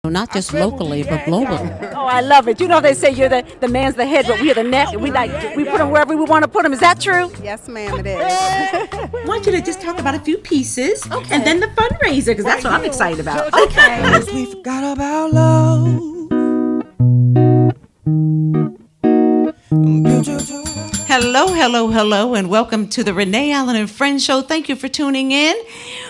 not just locally, but globally. Oh, I love it. You know, they say you're the man's the head, but we're the neck, and we put them wherever we want to put them. Is that true? Yes, ma'am, it is. I want you to just talk about a few pieces, and then the fundraiser, because that's what I'm excited about. Okay. We forgot about love. Hello, and welcome to the Renee Allen and Friends Show. Thank you for tuning in.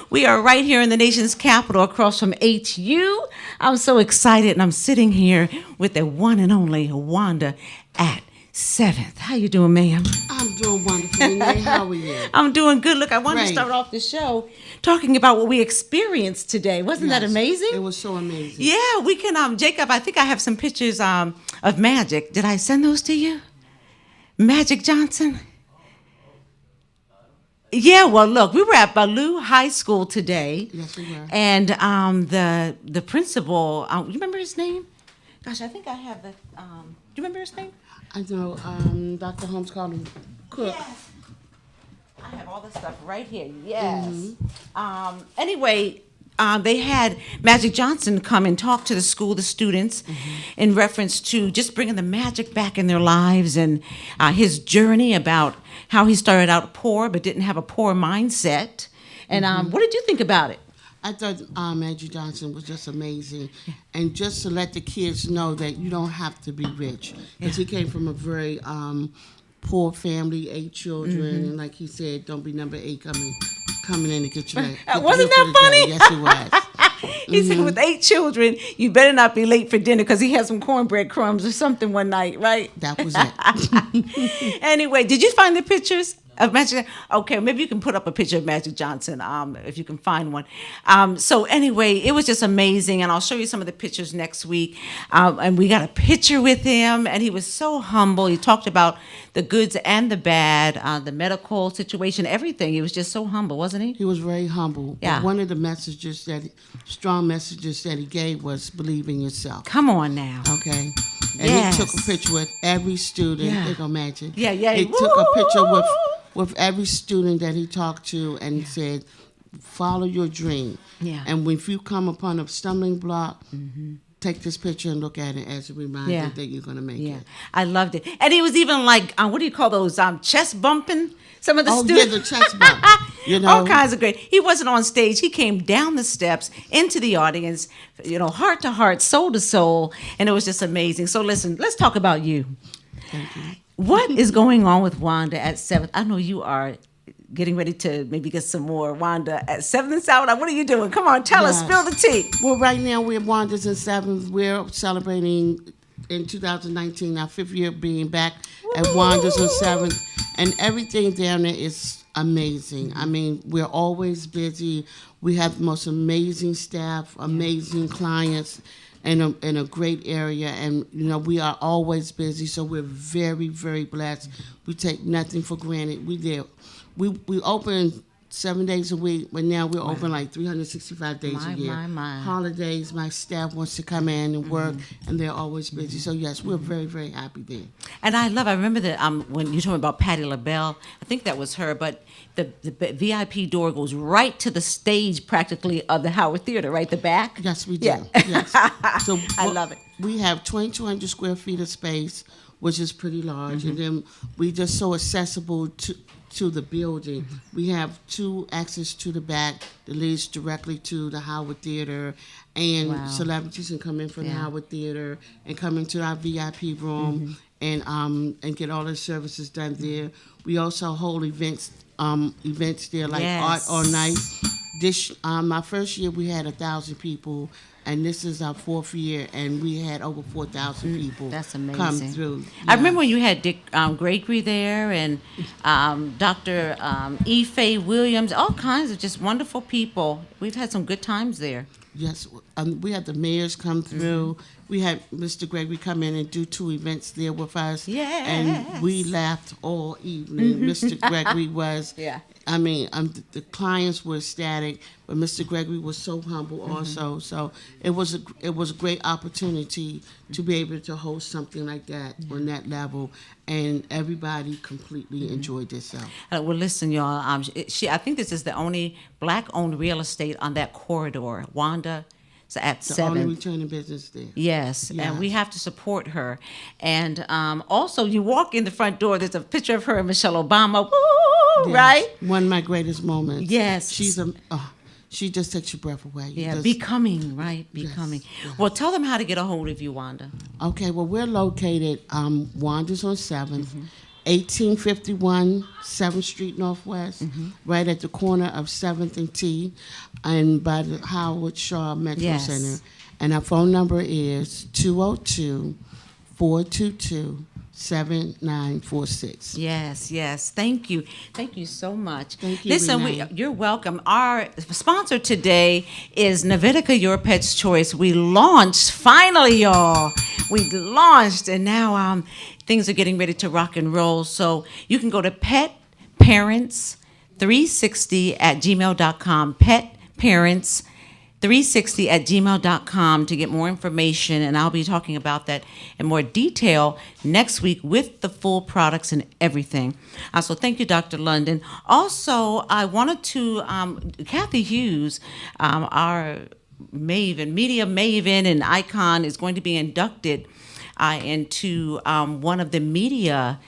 We are right here in the nation's capital across from HU. I'm so excited, and I'm sitting here with the one and only Wanda at 7th. How you doing, ma'am? I'm doing wonderful, Renee. How are you? I'm doing good. Look, I wanted to Great. start off the show talking about what we experienced today. Wasn't that Yes, amazing? It was so amazing. Yeah, we can, Jacob, I think I have some pictures of Magic. Did I send those to you? Magic Johnson? Yeah, well, look, we were at Ballou High School today. Yes, we were. And the principal, you remember his name? Gosh, I think I have the, do you remember his name? I know Dr. Holmes called him Cook. Yes. I have all this stuff right here. Yes. Anyway, they had Magic Johnson come and talk to the school, the students, in reference to just bringing the magic back in their lives and his journey about how he started out poor but didn't have a poor mindset. And what did you think about it? I thought Magic Johnson was just amazing. And just to let the kids know that you don't have to be rich. Because he came from a very poor family, 8 children. And like he said, don't be number 8 coming in to get you that. Wasn't that funny? Yes, it was. He said with 8 children, you better not be late for dinner because he had some cornbread crumbs or something one night, right? That was it. Anyway, did you find the pictures of Magic? Okay, maybe you can put up a picture of Magic Johnson if you can find one. So anyway, it was just amazing, and I'll show you some of the pictures next week. And we got a picture with him, and he was so humble. He talked about the goods and the bad, the medical situation, everything. He was just so humble, wasn't he? He was very humble. Yeah. But one of the strong messages that he gave was believe in yourself. Come on now. Okay. And Yes. he took a picture with every student. Yeah. There go Magic. Yeah. He took a picture with every student that he talked to and said, follow your dream. Yeah. And if you come upon a stumbling block, take this picture and look at it as a reminder that you're going to make it. I loved it. And he was even like, what do you call those, chest bumping? Some of the students. Yeah, the chest bump. You know? All kinds of great. He wasn't on stage. He came down the steps into the audience, heart to heart, soul to soul, and it was just amazing. So listen, let's talk about you. Thank you. What is going on with Wanda at 7th? I know you are getting ready to maybe get some more Wanda at 7th and South. What are you doing? Come on, tell us, spill the tea. Well, right now we're Wanda's in 7th. We're celebrating in 2019 our 5th year being back at Wanda's in 7th. And everything down there is amazing. I mean, we're always busy. We have the most amazing staff, amazing clients, and in a great area. And, we are always busy, so we're very, very blessed. We take nothing for granted. We open 7 days a week, but now we're open like 365 days a year. My. Holidays, my staff wants to come in and work, and they're always busy. So, yes, we're very, very happy there. And I remember that when you told me about Patti LaBelle, I think that was her, but the VIP door goes right to the stage practically of the Howard Theater, right? The back? Yes, we do. Yeah. Yes. So I love it. We have 2,200 square feet of space, which is pretty large, and then we just so accessible to the building. We have 2 access to the back that leads directly to the Howard Theater, and celebrities can come in from the Howard Theater and come into our VIP room and get all their services done there. We also hold events there like Art All Night. This my first year we had 1,000 people, and this is our 4th year, and we had over 4,000 people. That's amazing. Come through. I remember when you had Dick Gregory there and Dr. Ife Williams, all kinds of just wonderful people. We've had some good times there. Yes, we had the mayors come through. We had Mr. Gregory come in and do 2 events there with us. Yes. And we laughed all evening. Mr. Gregory was, I mean, the clients were ecstatic, but Mr. Gregory was so humble also. So it was a great opportunity to be able to host something like that on that level, and everybody completely enjoyed themselves. Well, listen, y'all. I think this is the only black-owned real estate on that corridor. Wanda So at The 7. only returning business there. Yes, Yes. and we have to support her. And also, you walk in the front door, there's a picture of her and Michelle Obama. Woo, Yes. right? One of my greatest moments. Yes. She just takes your breath away. You Yeah, just- becoming, right? Yes, Becoming. yes. Well, tell them how to get a hold of you, Wanda. Okay, well, we're located, Wanda's on 7th, 1851 7th Street Northwest, right at the corner of 7th and T, and by the Howard Shaw Metro Yes. Center. And our phone number is 202-422-7946. Yes, yes. Thank you. Thank you so much. Thank you, Listen, Renee. you're welcome. Our sponsor today is Navitica, Your Pet's Choice. We launched, finally, y'all. We launched, and now things are getting ready to rock and roll. So you can go to petparents360@gmail.com. Petparents360@gmail.com to get more information, and I'll be talking about that in more detail next week with the full products and everything. So thank you, Dr. London. Also, I wanted to, Kathy Hughes, our maven, media maven and icon, is going to be inducted into one of the media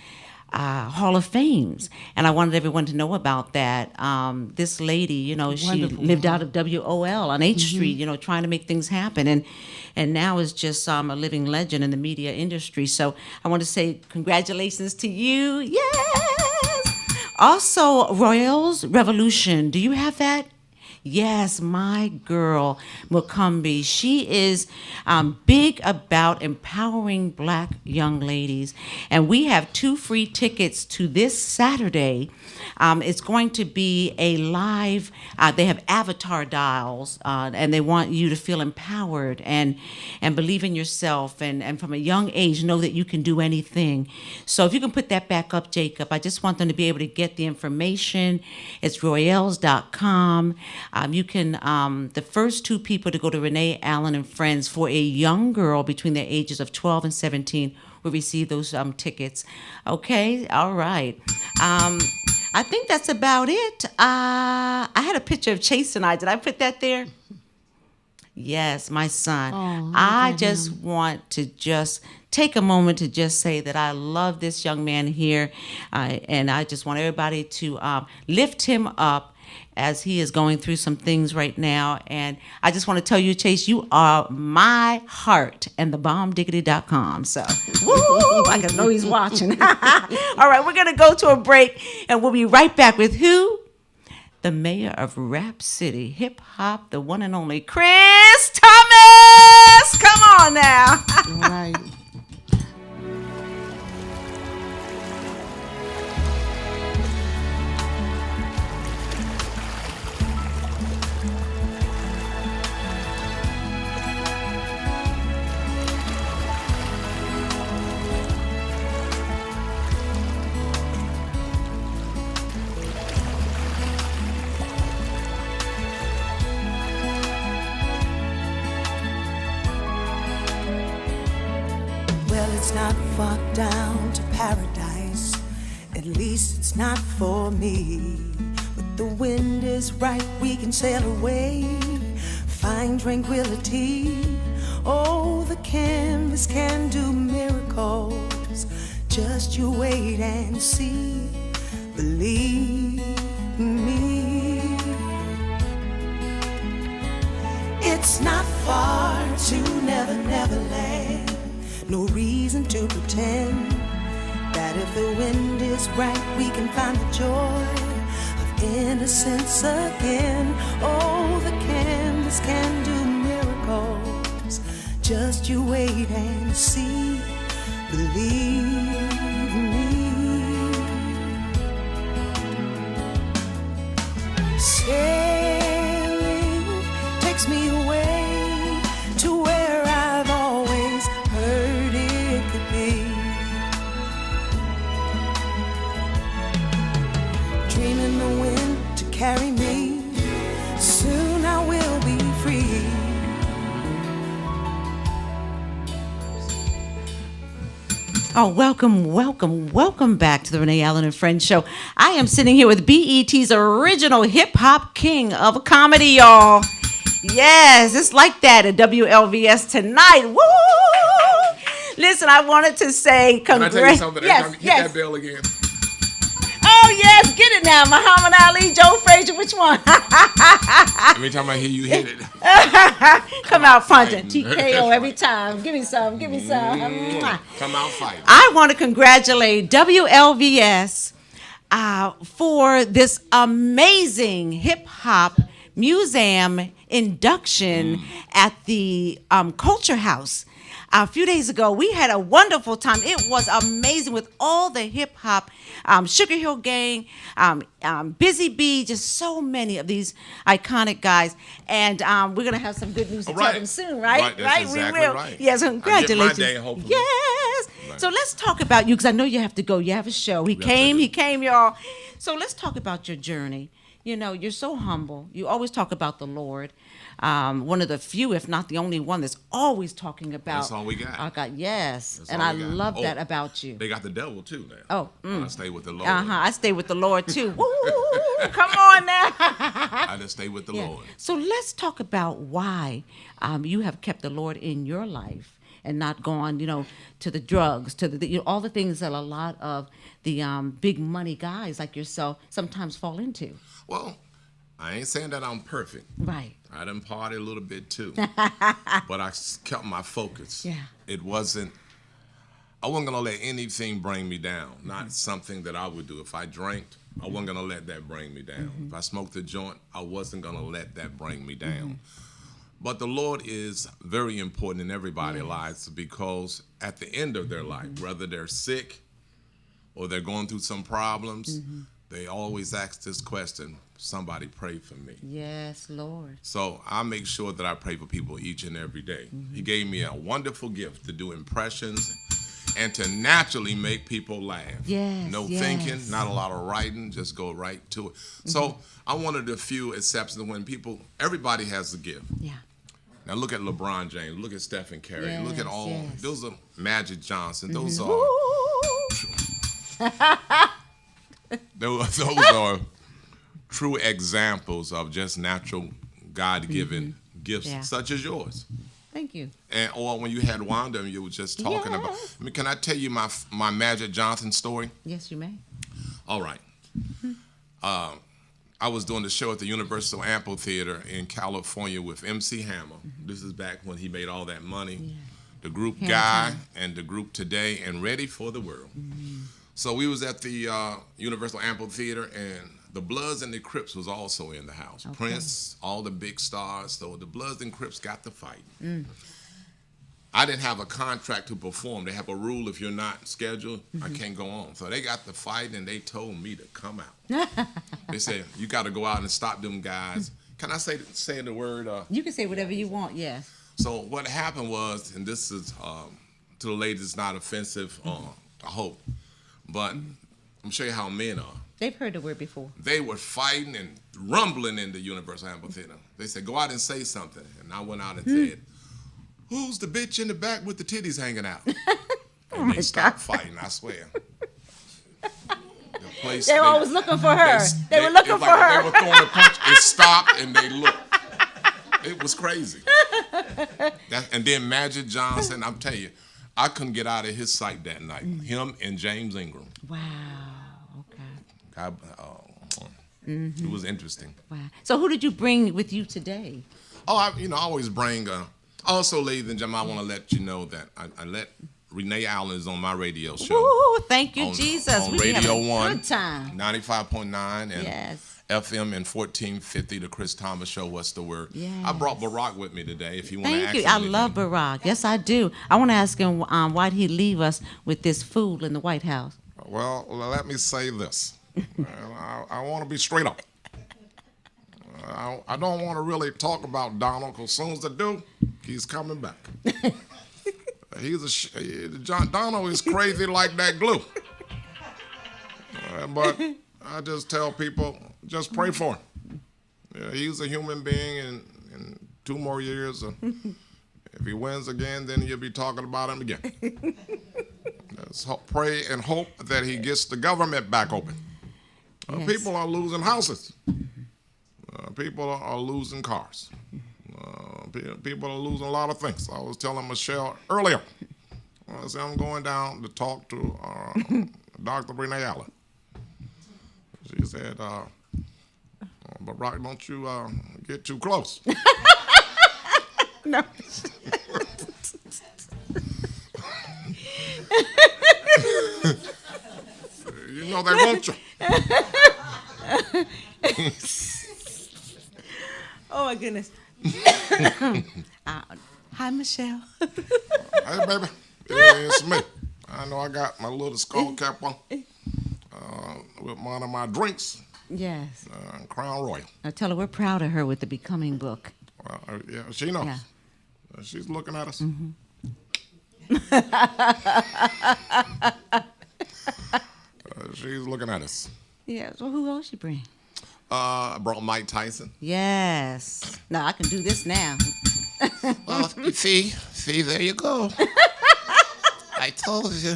Hall of Fames, and I wanted everyone to know about that. This lady, she Wonderful. lived out of WOL on H Street, trying to make things happen, and now is just a living legend in the media industry. So I want to say congratulations to you. Yes. Also, Royals Revolution. Do you have that? Yes, my girl, Mukumbi. She is big about empowering Black young ladies. And we have 2 free tickets to this Saturday. It's going to be a live, they have avatar dials, and they want you to feel empowered and believe in yourself. And from a young age, know that you can do anything. So if you can put that back up, Jacob, I just want them to be able to get the information. It's royales.com. You can, the first 2 people to go to Renee Allen and Friends for a young girl between the ages of 12 and 17 will receive those tickets. Okay, all right. I think that's about it. I had a picture of Chase and I. Did I put that there? Yes, my son. Oh, I look at just want to just take a moment to just say that I love this young man here, and I just want everybody to lift him up as he is going through some things right now. And I just want to tell you, Chase, you are my heart and thebombdiggity.com. So, woo, I can know he's watching. All right, we're going to go to a break, and we'll be right back with who? The mayor of Rap City, hip hop, the one and only Chris Thomas. Come on now. All right. Well, it's not far down to paradise. At least it's not for me. But the wind is right, we can sail away. Find tranquility. Oh, the canvas can do miracles. Just you wait and see. Believe me. It's not far to Never, Never Land. No reason to pretend that if the wind is right, we can find the joy of innocence again. Oh, the canvas can do miracles. Just you wait and see. Believe me. Sailing takes me away to where I've always heard it could be. Dreaming the wind to carry me. Soon I will be free. Oh, welcome back to the Renee Allen and Friends Show. I am sitting here with BET's original hip-hop king of comedy, y'all. Yes, it's like that at WLVS tonight. Woo! Listen, I wanted to say Can I tell you something? Yes, Hit yes. that bell again. Oh, yes, get it now. Muhammad Ali, Joe Frazier, which one? Every time I hear you hit it. Come out punching. fighting. TKO every time. Give me some. Give me some. Mwah. Come out fighting. I want to congratulate WLVS for this amazing hip hop museum induction at the Culture House. A few days ago, we had a wonderful time. It was amazing with all the hip hop, Sugar Hill Gang, Busy Bee, just so many of these iconic guys. And we're going to have some good news to tell them soon, right? Right, that's exactly we will. right. Yes, congratulations. I get my day, hopefully. Yes. Right. So let's talk about you, because I know you have to go. You have a show. He came, y'all. So let's talk about your journey. You know, you're so humble. You always talk about the Lord. One of the few, if not the only one, that's always talking about. That's all we got. I got, yes. That's And all I we got. love that about you. They got the devil too now. Oh, I stay with the Lord. I stay with the Lord too. Woo, come on now. I just stay with the Yeah. Lord. So let's talk about why you have kept the Lord in your life and not gone, to the drugs, to the all the things that a lot of the big money guys like yourself sometimes fall into. Well, I ain't saying that I'm perfect. Right. I done party a little bit too, but I kept my focus. Yeah. I wasn't gonna let anything bring me down. Not something that I would do. If I drank, I wasn't gonna let that bring me down. If I smoked a joint, I wasn't gonna let that bring me down. But the Lord is very important in everybody's lives, because at the end of their life, whether they're sick or they're going through some problems, they always ask this question: somebody pray for me. Yes, Lord. So I make sure that I pray for people each and every day. He gave me a wonderful gift to do impressions and to naturally make people laugh. Yes, No yes. thinking, not a lot of writing, just go right to it. So I'm one of the few exceptions when everybody has a gift. Yeah. Now look at LeBron James, look at Stephen Curry, look Yes, at all, yes. those are Magic Johnson, those are, those are true examples of just natural God-given gifts, Yeah. such as yours. Thank you. Or when you had Wanda, you were just talking about. Can I tell you my Magic Johnson story? Yes, you may. All right. I was doing the show at the Universal Amphitheater in California with MC Hammer. This is back when he made all that money. The group Hammer Guy time. and the group Today and Ready for the World. So we was at the Universal Amphitheater, and the Bloods and the Crips was also in the house. Okay. Prince, all the big stars. So the Bloods and Crips got to fight. I didn't have a contract to perform. They have a rule: if you're not scheduled, I can't go on. So they got to fight, and they told me to come out. They said, you got to go out and stop them guys. Can I say the word? You can say whatever you want, yes. So what happened was, and this is to the ladies, it's not offensive, I hope, but I'm show you how men are. They've heard the word before. They were fighting and rumbling in the Universal Amphitheater. They said, go out and say something. And I went out and said, who's the bitch in the back with the titties hanging out? And they stopped fighting, I swear. The place, They were always looking for her. They were looking it was for like her. They were throwing a punch. It stopped, and they looked. It was crazy. And then Magic Johnson, I'm telling you, I couldn't get out of his sight that night. Him and James Ingram. Wow. Okay. It was interesting. Wow. So who did you bring with you today? Oh, I always bring. Also, ladies and gentlemen, I want to let you know that I let Renee Allen is on my radio show. Ooh, thank you, on, Jesus. On We Radio have a 1, good time. 95.9, and Yes. FM in 1450, the Chris Thomas Show. What's the word? Yes. I brought Barack with me today. If you want to Thank ask you. him I anything. love Barack. Yes, I do. I want to ask him why'd he leave us with this fool in the White House? Well, let me say this. I want to be straight up. I don't want to really talk about Donald, because as soon as I do, he's coming back. Donald is crazy like that glue. But I just tell people, just pray for him. Yeah, he's a human being, and in 2 more years, if he wins again, then you'll be talking about him again. Let's pray and hope that he gets the government back open. Yes. People are losing houses. People are losing cars. people are losing a lot of things. I was telling Michelle earlier. I said I'm going down to talk to Dr. Renee Allen. She said, "But Rock, don't you get too close." No. You know they want you. Oh my goodness. Hi, Michelle. Hey, baby, it's me. I know I got my little skull cap on with one of my drinks, Yes. Crown Royal. Now tell her we're proud of her with the Becoming book. Yeah, she knows. Yeah. She's looking at us. She's looking at us. Yeah. So who else you bring? I brought Mike Tyson. Yes. Now I can do this now. Well, see, there you go. I told you.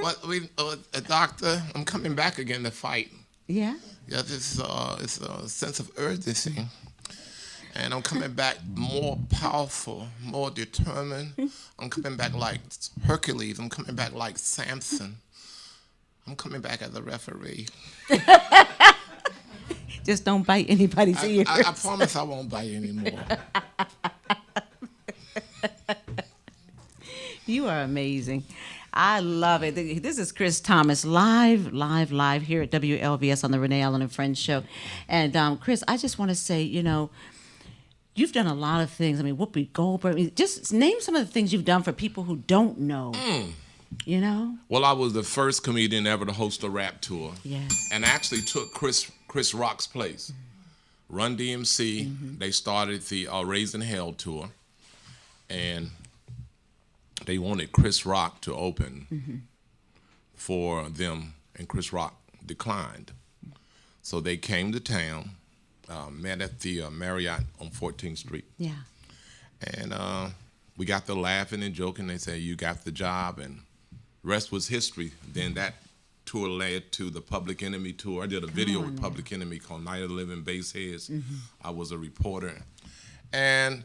Well, doctor, I'm coming back again to fight. Yeah. Yeah, it's a sense of urgency. And I'm coming back more powerful, more determined. I'm coming back like Hercules. I'm coming back like Samson. I'm coming back as a referee. Just don't bite anybody's ears. I promise I won't bite anymore. You are amazing. I love it. This is Chris Thomas, live here at WLVS on the Renee Allen and Friends show. And Chris, I just want to say, you've done a lot of things. I mean, Whoopi Goldberg. Just name some of the things you've done for people who don't know. Well, I was the first comedian ever to host a rap tour. Yes. And actually took Chris Rock's place. Run DMC, they started the Raising Hell tour. And they wanted Chris Rock to open for them, and Chris Rock declined. So they came to town, met at the Marriott on 14th Street. Yeah. And we got to laughing and joking. They said, "You got the job," and the rest was history. Then that tour led to the Public Enemy tour. I did a video with Public Enemy called Night of the Living Bassheads. I was a reporter. And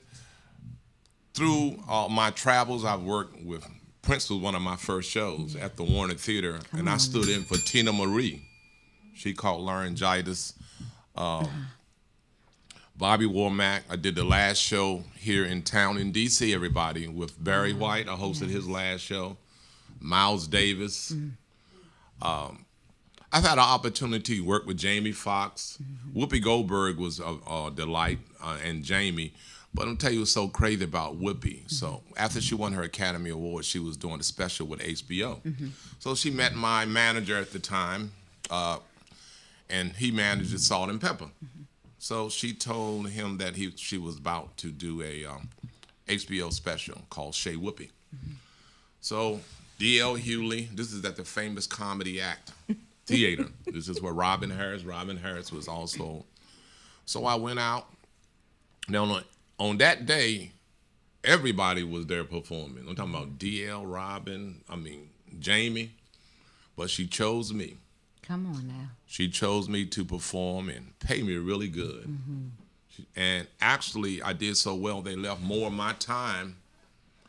through my travels, I've worked with Prince. Was one of my first shows at the Warner Theater, and I stood in for Tina Marie. She caught laryngitis. Bobby Womack. I did the last show here in town in D.C., everybody, with Barry White. I hosted his last show. Miles Davis. I've had an opportunity to work with Jamie Foxx. Whoopi Goldberg was a delight, and Jamie. But I'm tell you what's so crazy about Whoopi. So after she won her Academy Award, she was doing a special with HBO. So she met my manager at the time, and he managed Salt and Pepper. So she told him that she was about to do a HBO special called Shea Whoopi. So D.L. Hewley, this is at the famous Comedy Act Theater. This is where Robin Harris was also. So I went out. Now, on that day, everybody was there performing. I'm talking about D.L., Jamie, but she chose me. Come on now. She chose me to perform and pay me really good. And actually, I did so well, they left more of my time.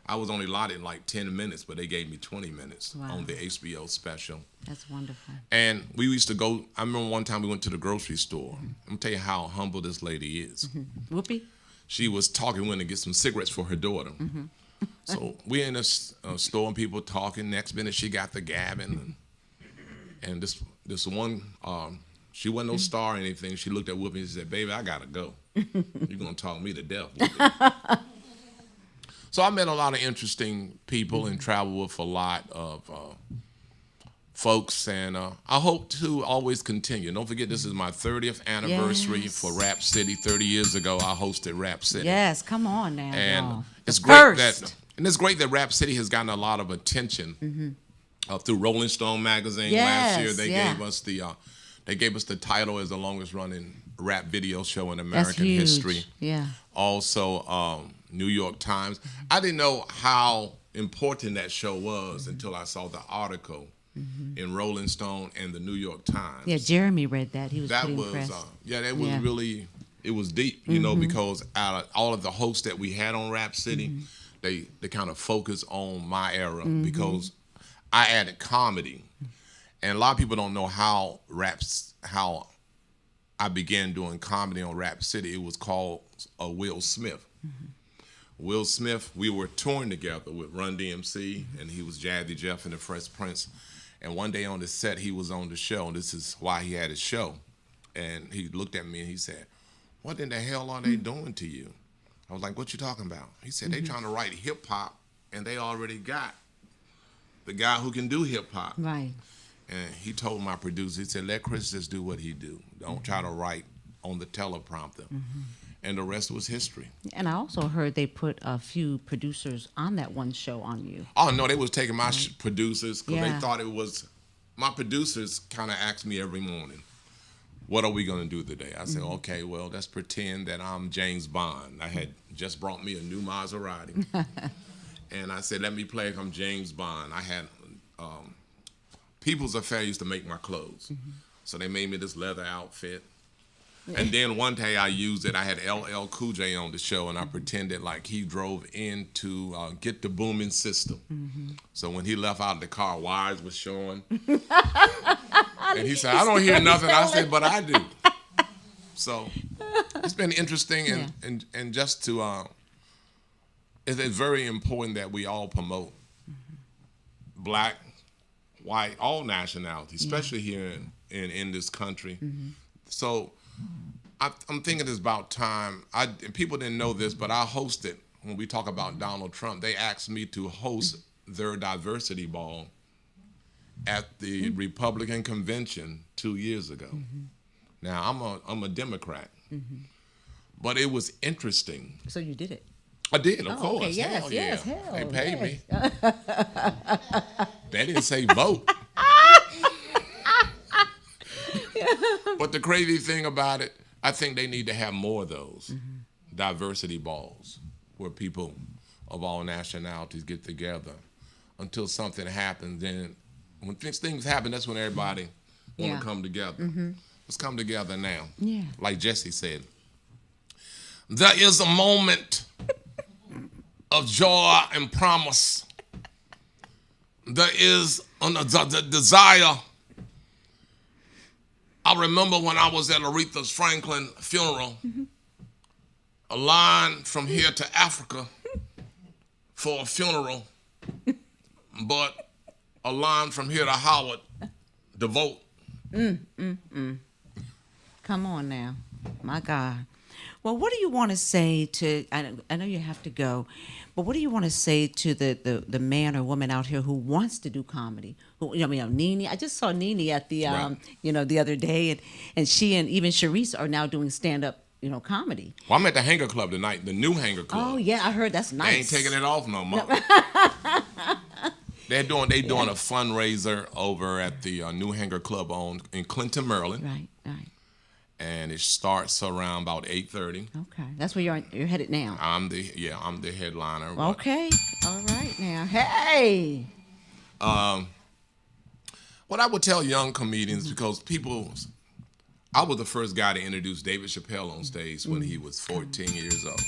I was only allotted like 10 minutes, but they gave me 20 minutes on the HBO special. That's wonderful. And we used to go, I remember one time we went to the grocery store. I'm going to tell you how humble this lady is. Whoopi? She was talking, went to get some cigarettes for her daughter. So we in a store and people talking. Next minute she got the gabbing. And this one, she wasn't no star or anything. She looked at Whoopi and she said, "Baby, I got to go. You're going to talk me to death, Whoopi." So I met a lot of interesting people and traveled with a lot of folks. And I hope to always continue. Don't forget, this is my 30th anniversary for Rap City. 30 years ago, I hosted Rap City. Yes, come on now. And y'all. it's great that Rap City has gotten a lot of attention through Rolling Stone magazine. Last year they gave us the title as the longest running rap video show in American history. Yeah. Also, New York Times. I didn't know how important that show was until I saw the article in Rolling Stone and the New York Times. Yeah, Jeremy read that. He was that pretty was impressed. that was really it was deep, you know, because out of all of the hosts that we had on Rap City, they kind of focused on my era because I added comedy. And a lot of people don't know how I began doing comedy on Rap City. It was called Will Smith. Will Smith, we were touring together with Run DMC, and he was Jazzy Jeff and the Fresh Prince. And one day on the set, he was on the show, and this is why he had his show. And he looked at me and he said, "What in the hell are they doing to you?" I was like, "What you talking about?" He said, "They trying to write hip hop, and they already got the guy who can do hip hop." Right. And he told my producer, he said, "Let Chris just do what he do. Don't try to write on the teleprompter." And the rest was history. And I also heard they put a few producers on that one show on you. Oh, no, they was taking my producers because Yeah. they thought it was, my producers kind of asked me every morning, "What are we going to do today?" I said, "Okay, well, let's pretend that I'm James Bond." I had just brought me a new Maserati. And I said, "Let me play like I'm James Bond." I had, People's Affair used to make my clothes. So they made me this leather outfit. And then one day I used it. I had LL Cool J on the show, and I pretended like he drove in to get the booming system. So when he left out of the car, wires was showing. And he said, "I don't hear nothing." I said, "But I do." So it's been interesting, and just to, it's very important that we all promote black, white, all nationalities, especially here in this country. So I'm thinking it's about time. And people didn't know this, but I hosted, when we talk about Donald Trump, they asked me to host their diversity ball at the Republican convention 2 years ago. Now, I'm a Democrat, but it was interesting. So you did it. I did, of course. Okay, yes, Hell yes, yeah. hell, They paid me. yes. They didn't say vote. But the crazy thing about it, I think they need to have more of those diversity balls where people of all nationalities get together until something happens. Then when things happen, that's when everybody want to come together. Let's come together now. Yeah. Like Jesse said, there is a moment of joy and promise. There is a desire. I remember when I was at Aretha Franklin's funeral, a line from here to Africa for a funeral, but a line from here to Howard to vote. Come on now. My God. Well, what do you want to say to, I know you have to go, but what do you want to say to the man or woman out here who wants to do comedy? Who, Nene, I just saw Nene at the, the other day, and she and even Sharice are now doing stand-up, comedy. Well, I'm at the Hanger Club tonight, the new Hanger Club. Oh, yeah, I heard that's nice. They ain't taking it off no more. They doing a fundraiser over at the New Hanger Club in Clinton, Maryland. Right. And it starts around about 8:30. Okay, that's where you're headed now. I'm the headliner. Okay, all right now. Hey. What I would tell young comedians, because I was the first guy to introduce David Chappelle on stage when he was 14 years old.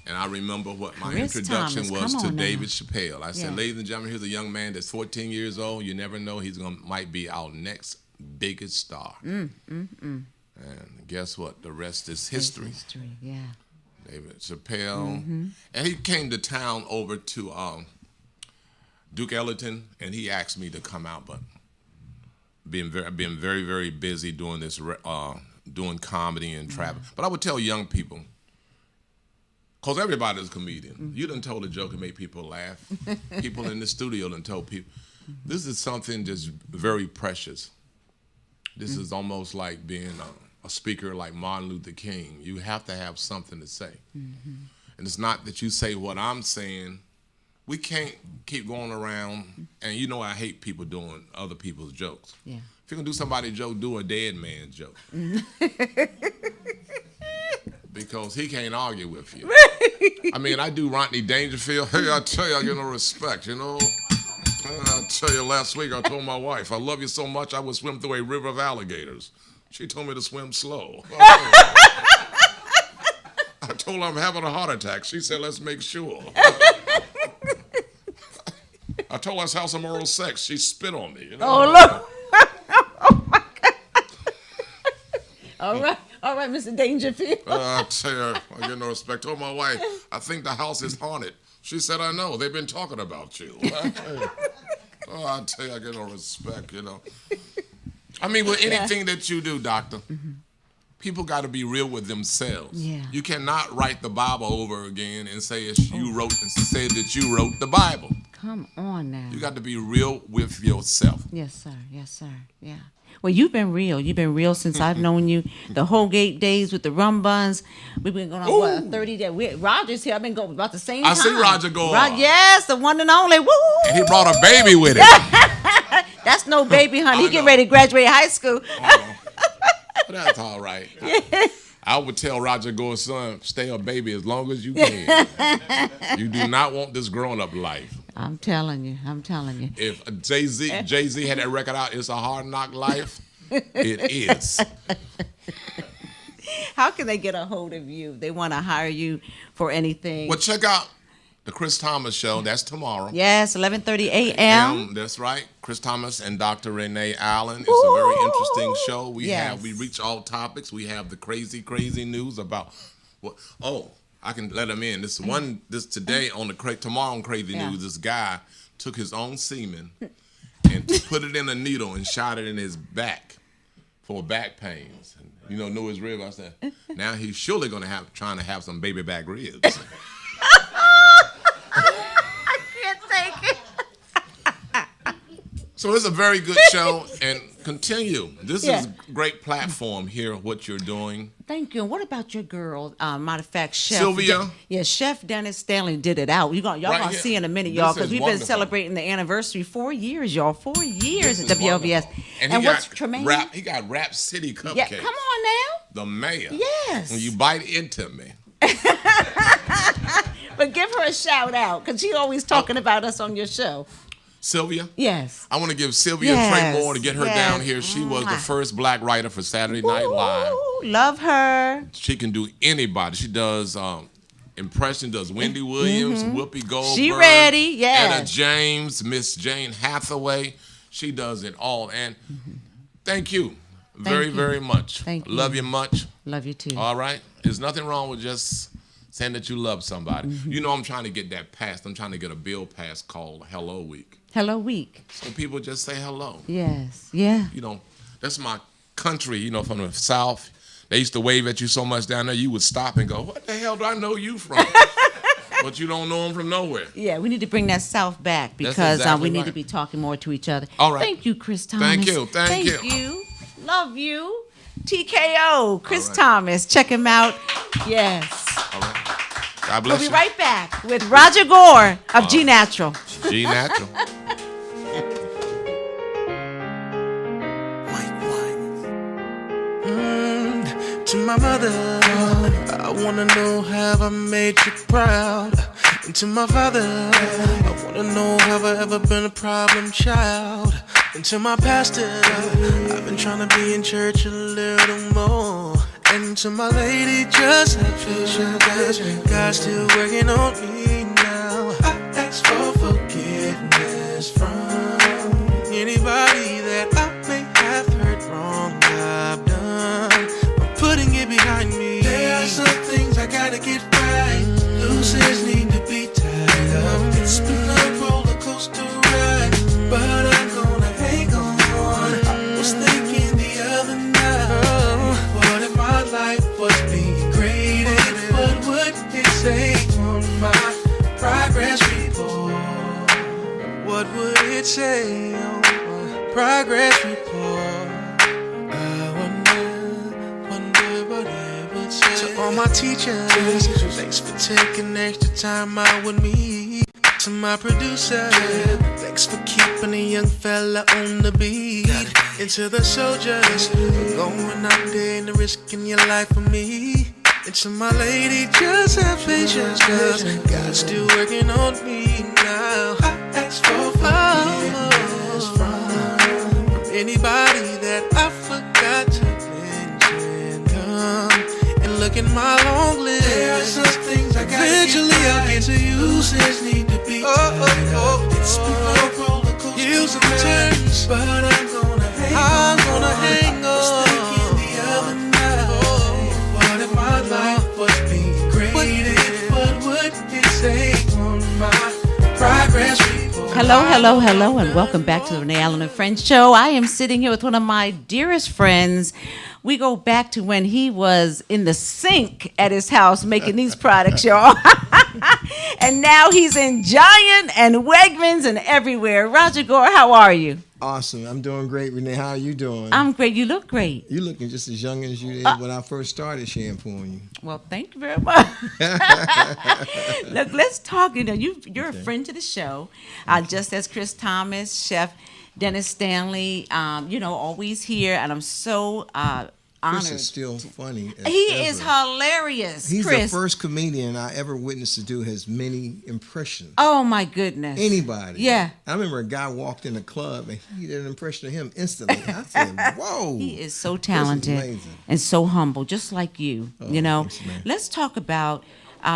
And I remember what my Chris introduction Thomas, was to come on now. David Chappelle. I said, Yeah. "Ladies and gentlemen, here's a young man that's 14 years old. You never know, might be our next biggest star." And guess what? The rest is history. History, yeah. David Chappelle. And he came to town over to Duke Ellington, and he asked me to come out, but being very, very busy doing this, doing comedy and travel. But I would tell young people, because everybody's a comedian. You done told a joke and made people laugh. People in the studio done told people. This is something just very precious. This is almost like being a speaker like Martin Luther King. You have to have something to say. And it's not that you say what I'm saying. We can't keep going around, and I hate people doing other people's jokes. Yeah. If you're going to do somebody's joke, do a dead man's joke. Because he can't argue with you. I mean, I do Rodney Dangerfield. Hey, I tell you, I get no respect, I tell you, last week I told my wife, I love you so much I would swim through a river of alligators. She told me to swim slow. I told her I'm having a heart attack. She said, let's make sure. I told her let's have some oral sex. She spit on me. You know? Oh, look. Oh, my God. All right, Mr. Dangerfield. I tell you, I get no respect. I told my wife, I think the house is haunted. She said, I know. They've been talking about you. I tell you, I get no respect, you know. I mean, with anything that you do, doctor, people got to be real with themselves. Yeah. You cannot write the Bible over again and say that you wrote the Bible. Come on now. You got to be real with yourself. Yes, sir. Yes, sir. Yeah. Well, you've been real. You've been real since I've known you. The Holgate days with the rum buns. We've been going on, what, 30 days. Roger's here. I've been going about the same time. I see Roger go on. Yes, the one and only. Woo! And he brought a baby with him. That's no baby, honey. He I getting know. ready to graduate high school. But that's all right. I would tell Roger Gore's son, stay a baby as long as you can. You do not want this grown-up life. I'm telling you. If Jay-Z had that record out, It's a Hard Knock Life, it is. How can they get a hold of you? They want to hire you for anything. Well, check out the Chris Thomas Show. That's tomorrow. Yes, 11:30 a.m. That's right. Chris Thomas and Dr. Renee Allen. It's a very interesting show. We reach all topics. We have the crazy news about what. Oh, I can let them in. Today on tomorrow on Crazy News, this guy took his own semen and put it in a needle and shot it in his back for back pains. And, knew his rib. I said, now he's surely going to trying to have some baby back ribs. I can't take it. So it's a very good show, and continue. This is a great platform here, what you're doing. Thank you. And what about your girl? Matter of fact, Chef Sylvia? Chef Dennis Stanley did it out. Y'all gonna see in a minute, y'all, because we've been celebrating the anniversary 4 years, y'all. 4 years at WLVS. Wonderful. And what's Tremaine? He got Rap City cupcakes. Yeah, come on now. The mayor. Yes. When you bite into me. But give her a shout out, because she's always talking about us on your show. Sylvia? Yes. I want to give Sylvia Trey Moore to get her down here. She was the first black writer for Saturday Night Live. Love her. She can do anybody. She does impression, does Wendy Williams, Whoopi Goldberg. She ready, yes. Etta James, Miss Jane Hathaway. She does it all. And thank you very much. Thank you. Love you much. Love you too. All right? There's nothing wrong with just saying that you love somebody. I'm trying to get that passed. I'm trying to get a bill passed called Hello Week. Hello Week. So people just say hello. Yes. Yeah. That's my country, from the South. They used to wave at you so much down there, you would stop and go, what the hell do I know you from? But you don't know them from nowhere. Yeah, we need to bring that South back, because we need to be talking more to each other. All right. Thank you, Chris Thomas. Thank you. Thank you. Love you. TKO, Chris Thomas. Check him out. Yes. All right. God bless We'll you. be right back with Roger Gore of G Natural. G Natural. To my mother, I wanna know have I made you proud. And to my father, I wanna know have I ever been a problem child. And to my pastor, I've been trying to be in church a little more. And to my lady, just have patience, God's still working on me now. I ask for forgiveness from anybody that I may have hurt wrong. I've done, putting it behind me. There are some things I gotta get right. Loose ends need to be tied up. It's been a roller coaster ride, but I'm gonna hang on. I was thinking the other night, what if my life was being graded? What would it say on my progress report? What would it say on my progress report? To all my teachers, thanks for taking extra time out with me. To my producer, thanks for keeping a young fella on the beat. And to the soldiers, going out there and risking your life for me. And to my lady, just have patience, cause God's still working on me now. I ask for forgiveness from anybody that I forgot to mention. Come look in my long list. There are some things I gotta eventually I'll get to you. Since need to be it's been a roller coaster, years and turns, but I'm gonna hang on. I was thinking the other night, what if my life was being graded? What would it say on my progress report? Hello, and welcome back to the Renee Allen and Friends show. I am sitting here with one of my dearest friends. We go back to when he was in the sink at his house making these products, y'all. And now he's in Giant and Wegmans and everywhere. Roger Gore, how are you? Awesome. I'm doing great, Renee. How are you doing? I'm great. You look great. You looking just as young as you did when I first started shampooing you. Well, thank you very much. Look, let's talk. You know, you're a friend to the show, just as Chris Thomas, Chef Dennis Stanley. Always here, and I'm so honored. Chris is still funny. He is hilarious. He's Chris. the first comedian I ever witnessed to do his many impressions. Oh my goodness. Anybody. Yeah. I remember a guy walked in the club and he did an impression of him instantly. I said, "Whoa." He is so talented amazing. and so humble, just like you. Oh, thanks, man. Let's talk about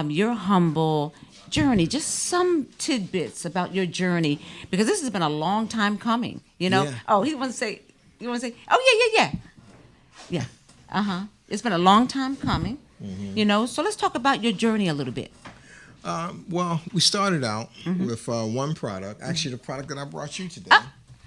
your humble journey. Just some tidbits about your journey, because this has been a long time coming. Yeah. Oh, you want to say? Oh yeah. Yeah. It's been a long time coming. Mm-hmm. So let's talk about your journey a little bit. Well, we started out with one product. Actually, the product that I brought you today.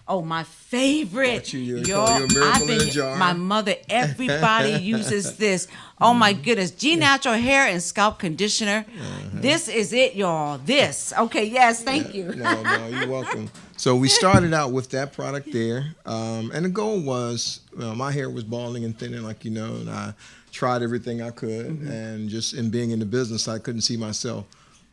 Oh, my favorite. Brought you your Miracle in a Jar. My mother, everybody uses this. Oh, my goodness. G Natural Hair and Scalp Conditioner. This is it, y'all. This. Okay, yes, thank you. No, you're welcome. So we started out with that product there. And the goal was, my hair was balding and thinning, like you know, and I tried everything I could. And just in being in the business, I couldn't see myself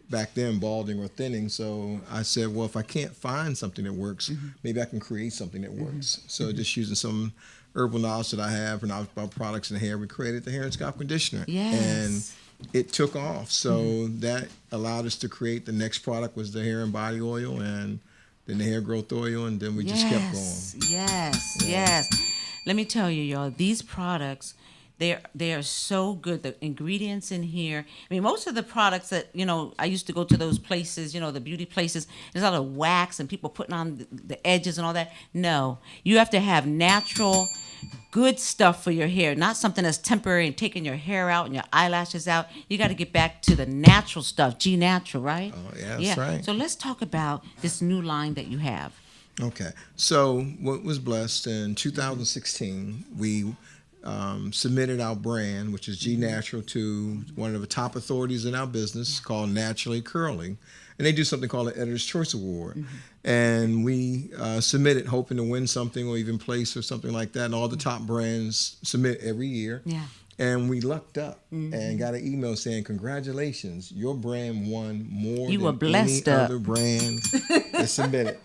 back then balding or thinning. So I said, well, if I can't find something that works, maybe I can create something that works. So just using some herbal knowledge that I have and about products in the hair, we created the hair and scalp conditioner. Yes. And it took off. So that allowed us to create the next product was the hair and body oil, and then the hair growth oil, and then we just kept going. Yes. Let me tell you, y'all, these products, they are so good. The ingredients in here. I mean, most of the products that, I used to go to those places, the beauty places, there's a lot of wax and people putting on the edges and all that. No, you have to have natural, good stuff for your hair, not something that's temporary and taking your hair out and your eyelashes out. You got to get back to the natural stuff, G Natural, right? Oh, yeah, that's right. So let's talk about this new line that you have. Okay. So what was blessed in 2016, we submitted our brand, which is G Natural, to one of the top authorities in our business called Naturally Curly. And they do something called an Editor's Choice Award. And we submitted hoping to win something or even place or something like that. And all the top brands submit every year. Yeah. And we lucked up and got an email saying, congratulations, your brand won more than any other brand that submitted.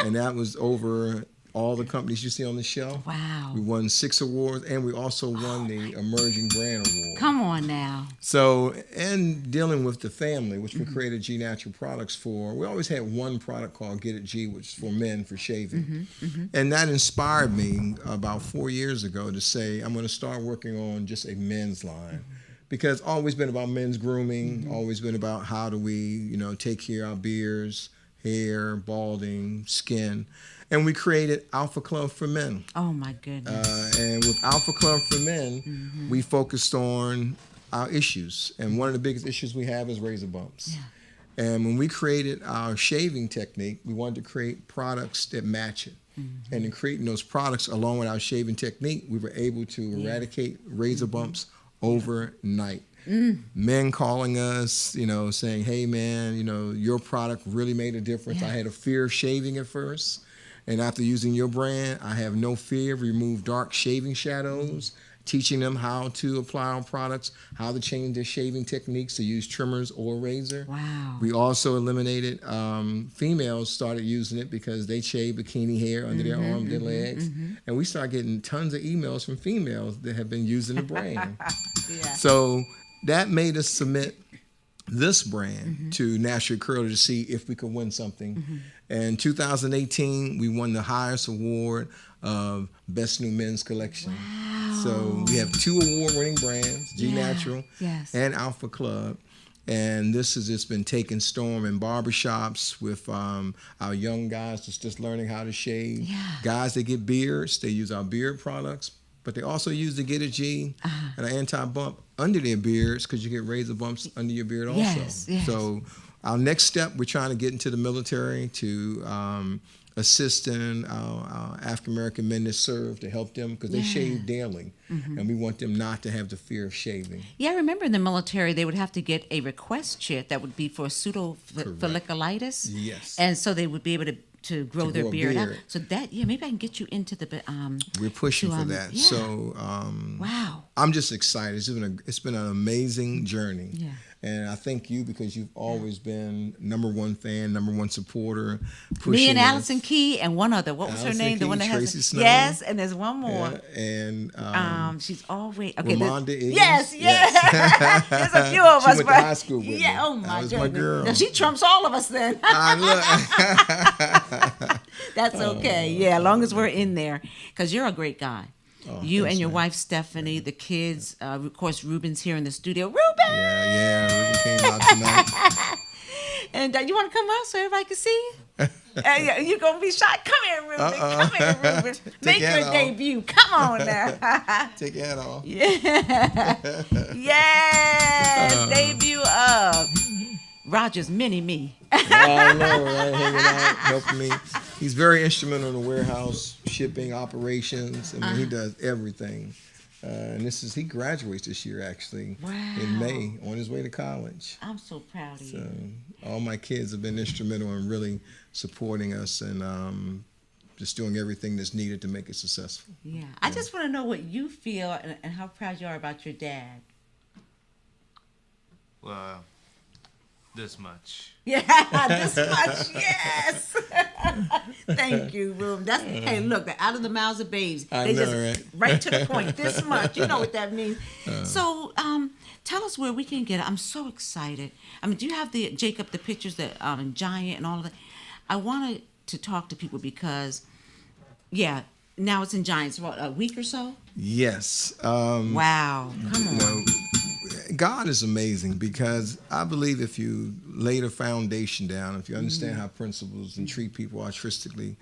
And that was over all the companies you see on the show. Wow. We won 6 awards, and we also won the Emerging Brand Award. Come on now. So, and dealing with the family, which we created G Natural products for, we always had one product called Get It G, which is for men for shaving. And that inspired me about 4 years ago to say, I'm going to start working on just a men's line. Because always been about men's grooming, always been about how do we, take care of our beards, hair, balding, skin. And we created Alpha Club for Men. Oh, my goodness. And with Alpha Club for Men, we focused on our issues. And one of the biggest issues we have is razor bumps. Yeah. And when we created our shaving technique, we wanted to create products that match it. And in creating those products, along with our shaving technique, we were able to eradicate razor bumps overnight. Men calling us, saying, hey, man, your product really made a difference. I had a fear of shaving at first. And after using your brand, I have no fear. Remove dark shaving shadows, teaching them how to apply our products, how to change their shaving techniques to use trimmers or razor. Wow. We also eliminated, females started using it because they shave bikini hair under their arms, their legs. And we started getting tons of emails from females that have been using the brand. So that made us submit this brand to National Curler to see if we could win something. And 2018, we won the highest award of Best New Men's Collection. Wow. So we have 2 award-winning brands, G Yeah. Natural Yes. and Alpha Club. And this has just been taking storm in barbershops with our young guys just learning how to shave. Yeah. Guys that get beards, they use our beard products, but they also use the Get a G and an anti-bump under their beards because you get razor bumps under your beard also. Yes, yes. So our next step, we're trying to get into the military to assist in our African-American men that serve to help them because they shave daily. And we want them not to have the fear of shaving. Yeah, I remember in the military they would have to get a request chit that would be for folliculitis. Yes. And so they would be able to grow their grow a beard out. beard. So that, maybe I can get you into the We're pushing to, for that. yeah. So wow. I'm just excited. It's been an amazing journey. Yeah. And I thank you because you've always been #1 fan, #1 supporter. Me and us. Allison Key and one other. What was her Allison name? The Key, one that Tracy has Snow. Yes, and there's one more. Yeah, and She's always okay. Ramonda is. Yes. There's a few of She us. went to but- high school with Yeah. me. Oh my That was my goodness. girl. Now, she trumps all of us then. That's okay. Yeah, as long as we're in there, because you're a great guy. You thanks, and your man. wife Stephanie, the kids. Of course, Ruben's here in the studio. Ruben. Yeah, Ruben came out tonight. And you want to come out so everybody can see you? You're going to be shy. Come here, Ruben. Come here, Ruben. Make your your hat off. debut. Come on now. Take your hat off. Yes. Debut of Roger's Mini-Me. I know, right? Hanging out, helping me. He's very instrumental in the warehouse, shipping, operations. I mean, he does everything. And he graduates this year, actually, in May, on his way to college. I'm so proud of you. So all my kids have been instrumental in really supporting us and just doing everything that's needed to make it successful. Yeah. I just want to know what you feel and how proud you are about your dad. Well, this much. Yeah, this much, yes. Thank you, Ruben. Hey, look, they're out of the mouths of babes. I know, just right to the point. This much, you know what that means. So, tell us where we can get it. I'm so excited. I mean, do you have the Jacob, the pictures that Giant and all of that? I wanted to talk to people because, now it's in Giants. What, a week or so? Yes. Wow, come on. You know, God is amazing because I believe if you lay the foundation down, if you understand how principles and treat people altruistically,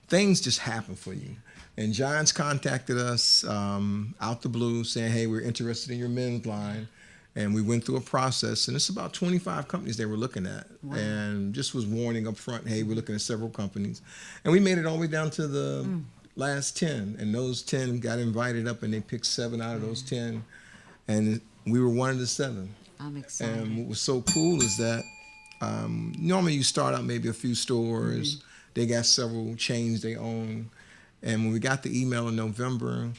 things just happen for you. And Giants contacted us out the blue saying, hey, we're interested in your men's line. And we went through a process, and it's about 25 companies they were looking at. Wow. And just was warning up front, hey, we're looking at several companies. And we made it all the way down to the last 10. And those 10 got invited up, and they picked 7 out of those 10. And we were one of the 7. I'm excited. And what was so cool is that normally you start out maybe a few stores. They got several chains they own. And when we got the email in November,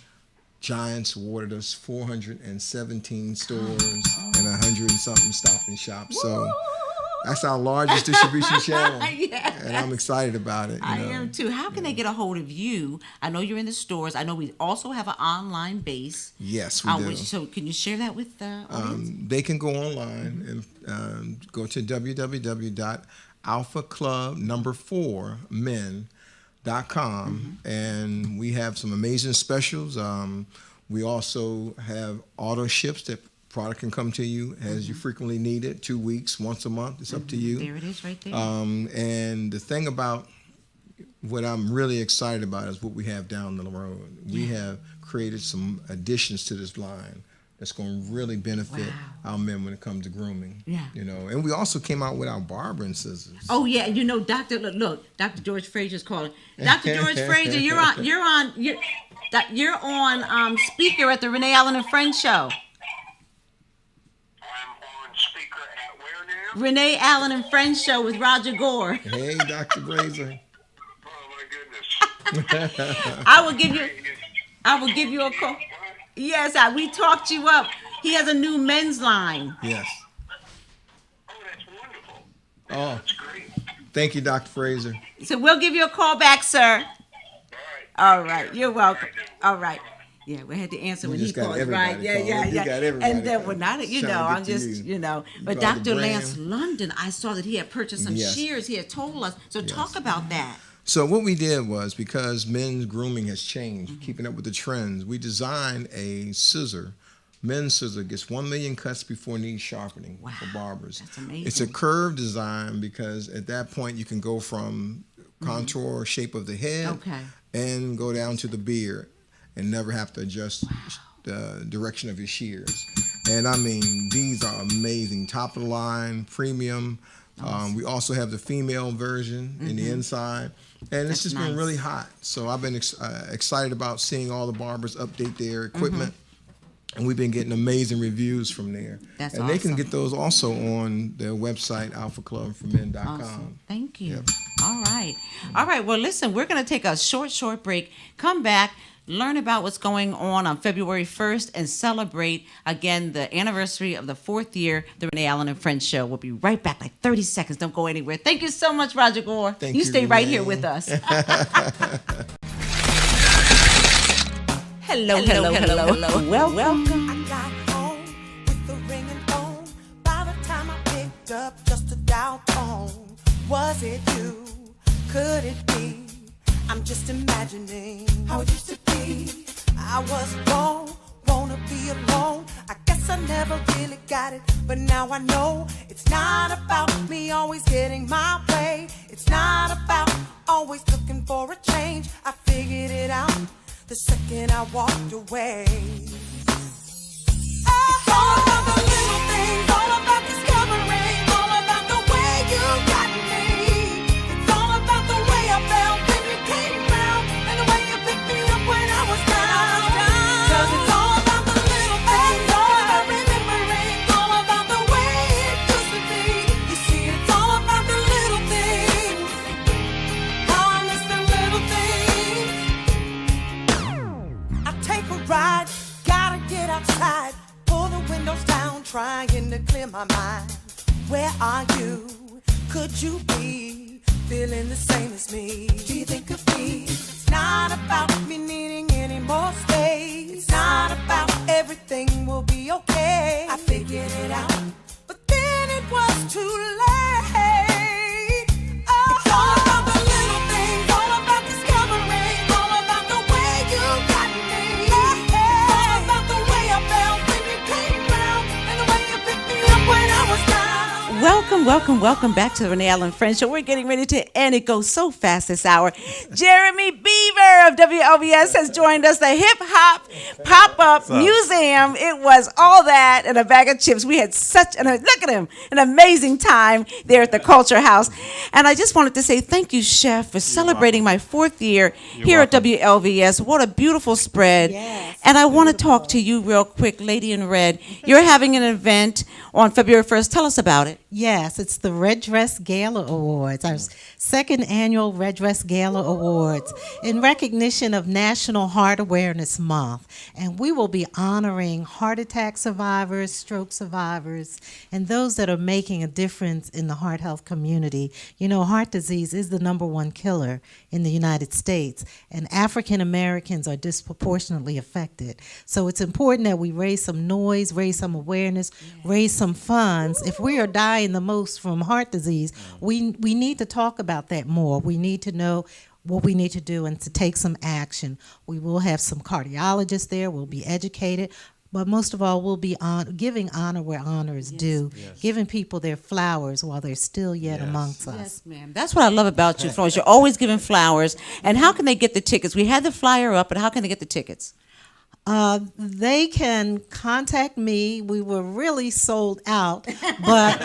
Giants awarded us 417 stores and 100-something Stop and Shop. So that's our largest distribution channel. Yes. And I'm excited about it. I am too. How can they get a hold of you? I know you're in the stores. I know we also have an online base. Yes, we do. So can you share that with the audience? They can go online and go to www.alphaclub4men.com, and we have some amazing specials. We also have auto ships that product can come to you as you frequently need it, 2 weeks, once a month. It's up to you. There it is right there. And the thing about what I'm really excited about is what we have down the road. We have created some additions to this line that's going to really benefit our men when it comes to grooming. Yeah. You know, and we also came out with our barbering scissors. Oh yeah, you know, Dr. Dr. George Frazier's calling. Dr. George Frazier, you're on speaker at the Renee Allen and Friends show. Renee Allen and Friends show with Roger Gore. Hey, Dr. Brazier. Oh my goodness. I will give you a call. Yes, we talked you up. He has a new men's line. Yes. Oh, that's wonderful. Oh, That's great. thank you, Dr. Frazier. So we'll give you a call back, sir. All right. All right. You're welcome. All right. Yeah, we had to answer You when he just got called, everybody right? Yeah, calling. yeah, You yeah. got everybody And then calling. when not, you Trying know, to I'm get to just, you. but About the Dr. Lance brand. London, I saw that he had purchased some Yes. shears. He had told us. So talk about that. So what we did was, because men's grooming has changed, Mm-hmm. keeping up with the trends, we designed a scissor. Men's scissor gets 1 million cuts before need sharpening for barbers. That's amazing. It's a curved design because at that point you can go from contour or shape of the head Okay. and go down to the beard and never have to adjust the direction of your shears. And I mean, these are amazing, top of the line, premium. We also have the female version in the inside, and it's just been nice. really hot. So I've been excited about seeing all the barbers update their equipment, and we've been getting amazing reviews from there. That's and they can awesome. get those also on their website, alphaclubformen.com. Awesome. Thank you. Yep. All right. All right. Well, listen, we're going to take a short break, come back, learn about what's going on February 1st, and celebrate, again, the anniversary of the 4th year, the Renee Allen and Friends Show. We'll be right back, like 30 seconds. Don't go anywhere. Thank you so much, Roger Gore. Thank you, stay right Renee. here with us. Hello. Welcome. I got home with the ringing phone. By the time I picked up, just a dial tone. Was it you? Could it be? I'm just imagining how it used to be. I was born, wanna be alone. I guess I never really got it, but now I know it's not about me always getting my way. It's not about always looking for a change. I figured it out the second I walked away. It's all about the little things, all about discovering, all about the way you got me. It's all about the way I felt when you came round, and the way you picked me up when I was down. 'Cause it's all about the little things, all about remembering, all about the way it used to be. You see, it's all about the little things. I miss the little things. I take a ride, gotta get outside, pull the windows down, trying to clear my mind. Where are you? Could you be feeling the same as me? Do you think of me? It's not about me needing any more space. It's not about everything will be okay. I figured it out, but then it was too late. Oh, it's all about the little things, all about discovering, all about the way you got me. All about the way I felt when you came round, and the way you picked me up when I was down. Welcome back to the Renee Allen Friends Show. We're getting ready to end. It goes so fast this hour. Jeremy Beaver of WLVS has joined us. The Hip Hop Pop-Up Museum. It was all that and a bag of chips. We had look at him, an amazing time there at the Culture House. And I just wanted to say thank you, Chef, for celebrating my 4th year here at WLVS. What a beautiful spread. Yes, and I want to talk to you real quick, Lady in Red. You're having an event on February 1st. Tell us about it. Yes, it's the Red Dress Gala Awards, our second annual Red Dress Gala Awards, in recognition of National Heart Awareness Month. And we will be honoring heart attack survivors, stroke survivors, and those that are making a difference in the heart health community. You know, heart disease is the #1 killer in the United States, and African Americans are disproportionately affected. So it's important that we raise some noise, raise some awareness, raise some funds. If we are dying the most from heart disease, we need to talk about that more. We need to know what we need to do and to take some action. We will have some cardiologists there. We'll be educated. But most of all, we'll be giving honor where honor is due, giving people their flowers while they're still yet amongst us. Yes, ma'am. That's what I love about you, Florence. You're always giving flowers. And how can they get the tickets? We had the flyer up, but how can they get the tickets? They can contact me. We were really sold out, but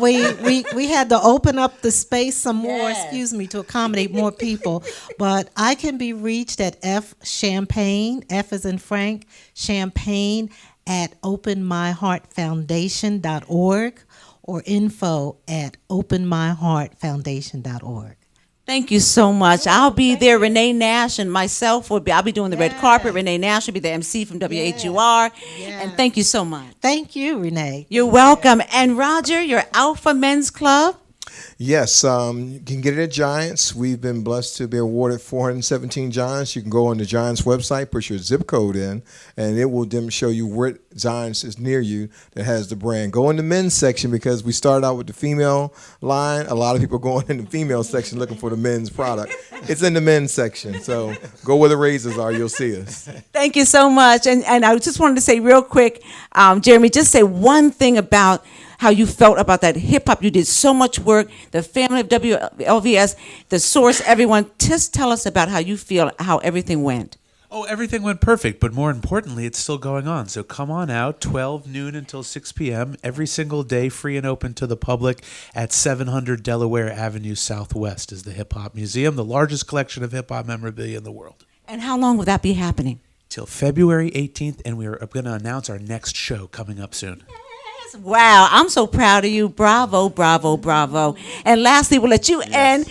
we had to open up the space some more. To accommodate more people. But I can be reached at F Champagne, F as in Frank, Champagne at openmyheartfoundation.org or info@openmyheartfoundation.org. Thank you so much. I'll be there. Renee Nash and myself I'll be doing the red carpet. Renee Nash will be the MC from WHUR. And thank you so much. Thank you, Renee. You're welcome. And Roger, your Alpha Men's Club. Yes, you can get it at Giants. We've been blessed to be awarded 417 Giants. You can go on the Giants website, put your zip code in, and it will show you what Giants is near you that has the brand. Go in the men's section because we started out with the female line. A lot of people going in the female section looking for the men's product. It's in the men's section, so go where the razors are. You'll see us. Thank you so much. And I just wanted to say real quick, Jeremy, just say one thing about how you felt about that hip hop. You did so much work. The family of WLVS, the source, everyone. Just tell us about how you feel, how everything went. Oh, everything went perfect, but more importantly, it's still going on. So come on out, 12 noon until 6 p.m., every single day, free and open to the public at 700 Delaware Avenue Southwest is the Hip Hop Museum, the largest collection of hip hop memorabilia in the world. And how long will that be happening? Till February 18th, and we're going to announce our next show coming up soon. Wow, I'm so proud of you. Bravo, bravo, bravo. And lastly, we'll let you end.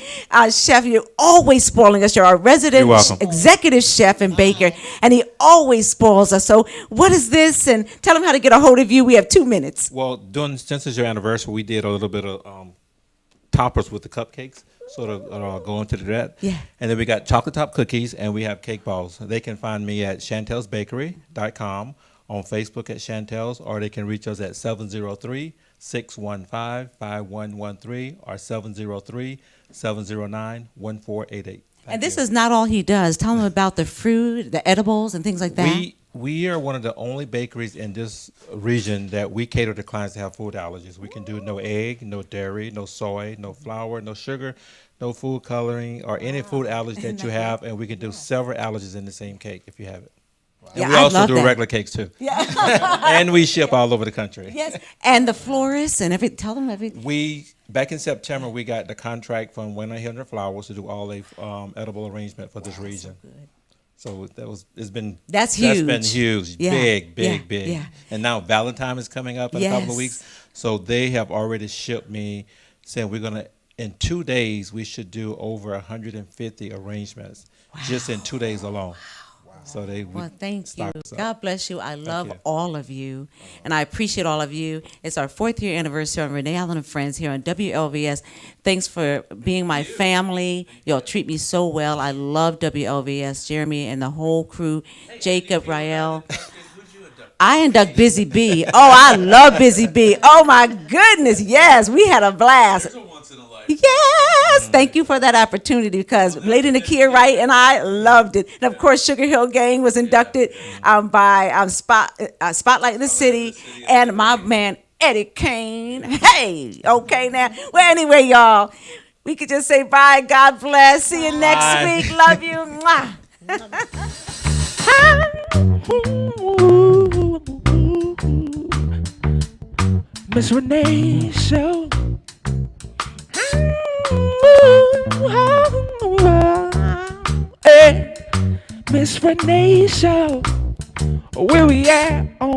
Chef, you're always spoiling us. You're our resident executive chef and baker, and he always spoils us. So what is this? And tell them how to get a hold of you. We have 2 minutes. Well, since it's your anniversary, we did a little bit of toppers with the cupcakes, sort of go into that. Yeah. And then we got chocolate top cookies, and we have cake balls. They can find me at chantelsbakery.com. on Facebook at Chantel's, or they can reach us at 703-615-5113 or 703-709-1488. And this is not all he does. Tell them about the fruit, the edibles, and things like that. We are one of the only bakeries in this region that we cater to clients that have food allergies. We can do no egg, no dairy, no soy, no flour, no sugar, no food coloring, or any food allergy that you have, and we can do several allergies in the same cake if you have it. And we also do regular cakes too. Yeah. And we ship all over the country. Yes. And the florists and everything. Tell them everything. Back in September, we got the contract from 1-800 Flowers to do all the edible arrangement for this region. So it's been huge. That's been huge. Yeah. Big. Yeah. And now Valentine is coming up in a couple of weeks. So they have already shipped me saying in 2 days we should do over 150 arrangements just in 2 days alone. So thank you. God bless you. I love all of you, and I appreciate all of you. It's our 4th year anniversary on Renee Allen and Friends here on WLVS. Thanks for being my family. Y'all treat me so well. I love WLVS, Jeremy and the whole crew, Jacob, Rael. I induct Busy B. Oh, I love Busy B. Oh, my goodness. Yes, we had a blast. Yes, thank you for that opportunity because Lady Nakia Wright and I loved it. And, of course, Sugar Hill Gang was inducted by Spotlight in the City and my man Eddie Kane. Hey, okay now. Well, anyway, y'all, we could just say bye. God bless. See you next week. Love you. Mwah. Miss Renee Show. Hey, Miss Renee Show. Where we at on